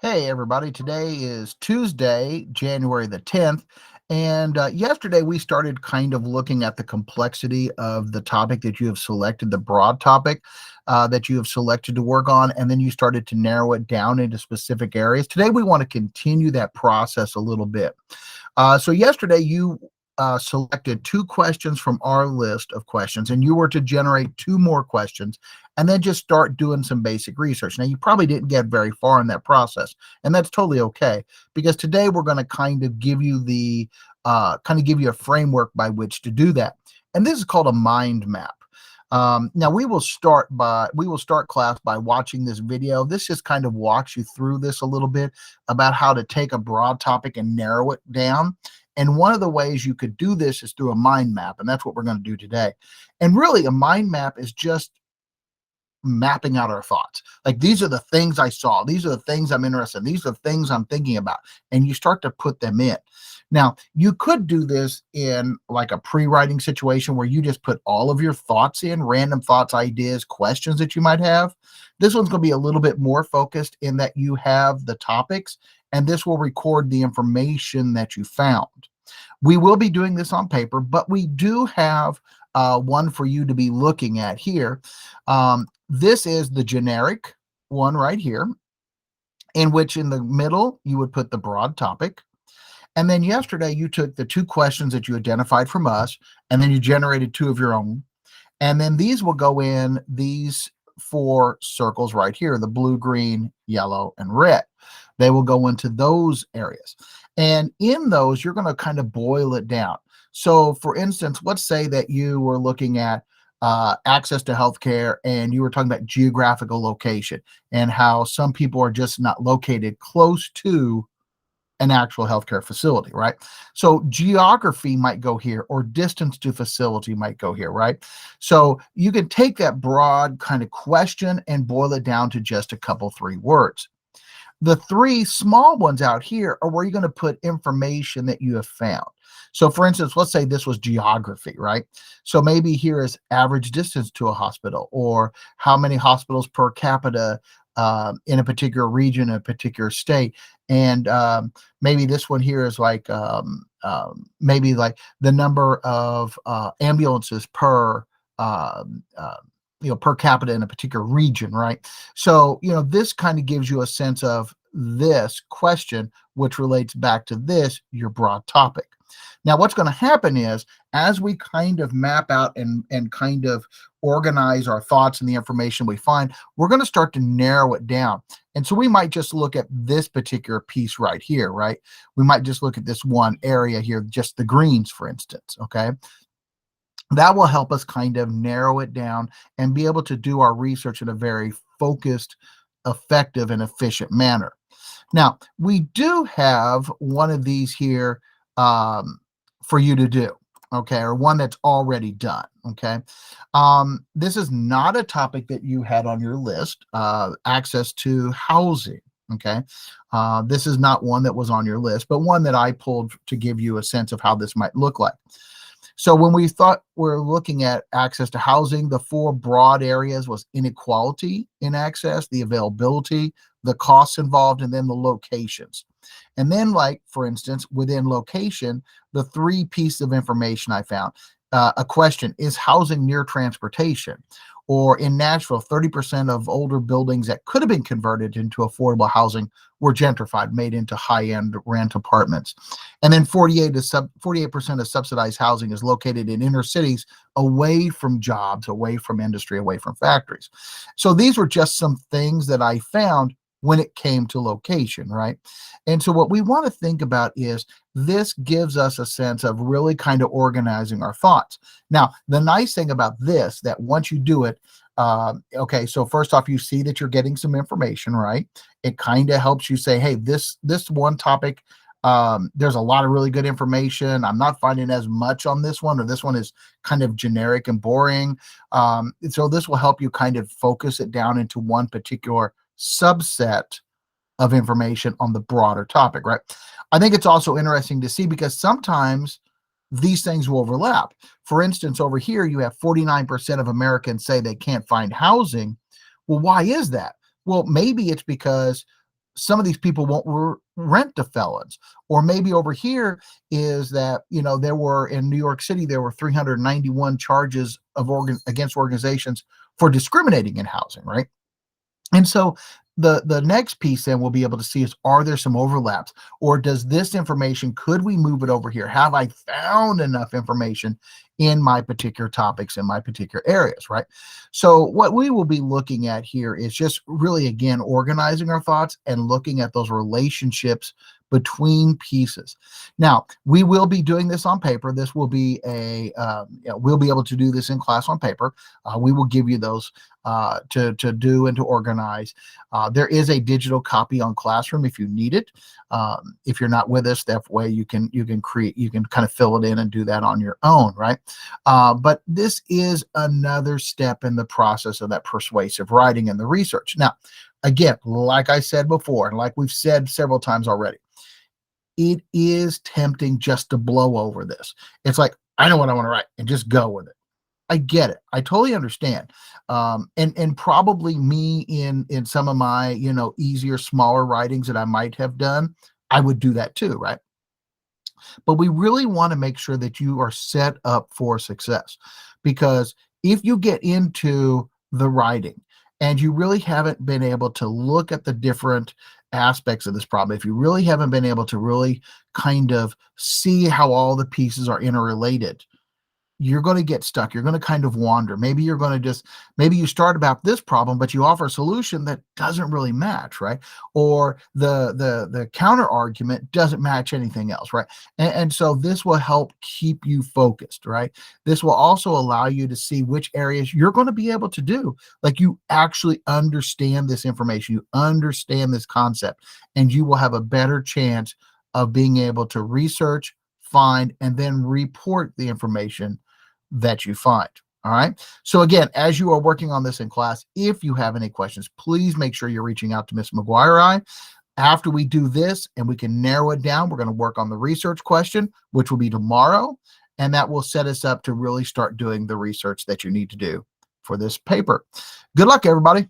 Hey, everybody. Today is Tuesday, January the 10th. And yesterday we started kind of looking at the complexity of the topic that you have selected, the broad topic that you have selected to work on. And then you started to narrow it down into specific areas. Today we want to continue that process a little bit. So yesterday you selected two questions from our list of questions, and you were to generate two more questions and then just start doing some basic research. Now, you probably didn't get very far in that process, and that's totally okay, because today we're going to kind of give you a framework by which to do that. And this is called a mind map. Now we will start class by watching this video. This just kind of walks you through this a little bit about how to take a broad topic and narrow it down. And one of the ways you could do this is through a mind map, and that's what we're going to do today. And really, a mind map is just mapping out our thoughts. Like, these are the things I saw. These are the things I'm interested in. These are the things I'm thinking about. And you start to put them in. Now, you could do this in like a pre-writing situation where you just put all of your thoughts in, random thoughts, ideas, questions that you might have. This one's going to be a little bit more focused in that you have the topics, and this will record the information that you found. We will be doing this on paper, but we do have one for you to be looking at here. This is the generic one right here, in which in the middle you would put the broad topic. And then yesterday you took the two questions that you identified from us, and then you generated two of your own. And then these will go in these four circles right here, the blue, green, yellow, and red. They will go into those areas. And in those, you're going to kind of boil it down. So for instance, let's say that you were looking at access to healthcare, and you were talking about geographical location and how some people are just not located close to an actual healthcare facility, right? So geography might go here, or distance to facility might go here, right? So you can take that broad kind of question and boil it down to just a couple, three words. The three small ones out here are where you're going to put information that you have found. So for instance, let's say this was geography, right? So maybe here is average distance to a hospital, or how many hospitals per capita in a particular region, a particular state. And maybe this one here is like maybe like the number of ambulances per per capita in a particular region, right? So this kind of gives you a sense of this question, which relates back to this, your broad topic. Now, what's going to happen is, as we kind of map out and kind of organize our thoughts and the information we find, we're going to start to narrow it down. And so we might just look at this particular piece right here, right? We might just look at this one area here, just the greens, for instance, okay? That will help us kind of narrow it down and be able to do our research in a very focused, effective, and efficient manner. Now, we do have one of these here for you to do, okay, or one that's already done, okay? This is not a topic that you had on your list, access to housing, okay? This is not one that was on your list, but one that I pulled to give you a sense of how this might look like. So when we thought we're looking at access to housing, the four broad areas was inequality in access, the availability, the costs involved, and then the locations. And then, like, for instance, within location, the three pieces of information I found. A question: is housing near transportation? Or in Nashville, 30% of older buildings that could have been converted into affordable housing were gentrified, made into high-end rent apartments. And then 48% of subsidized housing is located in inner cities, away from jobs, away from industry, away from factories. So these were just some things that I found when it came to location, right? And so what we want to think about is, this gives us a sense of really kind of organizing our thoughts. Now, the nice thing about this, that once you do it, okay, so first off, you see that you're getting some information, right? It kind of helps you say, hey, this one topic, there's a lot of really good information. I'm not finding as much on this one, or this one is kind of generic and boring. So this will help you kind of focus it down into one particular subset of information on the broader topic, right? I think it's also interesting to see, because sometimes these things will overlap. For instance, over here, you have 49% of Americans say they can't find housing. Well, why is that? Well, maybe it's because some of these people won't rent to felons. Or maybe over here is that, there were in New York City, there were 391 charges of against organizations for discriminating in housing, right? And so the next piece then we'll be able to see is, are there some overlaps, or does this information, could we move it over here? Have I found enough information in my particular topics, in my particular areas, right? So what we will be looking at here is just really, again, organizing our thoughts and looking at those relationships between pieces. Now, we will be doing this on paper. This will be we'll be able to do this in class on paper. We will give you those to do and to organize. There is a digital copy on Classroom if you need it. If you're not with us, that way you can kind of fill it in and do that on your own, right? But this is another step in the process of that persuasive writing and the research. Now, again, like I said before, and like we've said several times already, it is tempting just to blow over this. It's like, I know what I want to write, and just go with it. I get it. I totally understand. And probably me in some of my, easier, smaller writings that I might have done, I would do that too, right? But we really want to make sure that you are set up for success, because if you get into the writing and you really haven't been able to look at the different aspects of this problem, if you really haven't been able to really kind of see how all the pieces are interrelated, you're going to get stuck. You're going to kind of wander. Maybe you're going to maybe you start about this problem, but you offer a solution that doesn't really match, right? Or the counter argument doesn't match anything else, right? And so this will help keep you focused, right? This will also allow you to see which areas you're going to be able to do. Like, you actually understand this information, you understand this concept, and you will have a better chance of being able to research, find, and then report the information that you find. All right. So again, as you are working on this in class, if you have any questions, please make sure you're reaching out to Miss McGuire or I. After we do this and we can narrow it down, we're going to work on the research question, which will be tomorrow. And that will set us up to really start doing the research that you need to do for this paper. Good luck, everybody.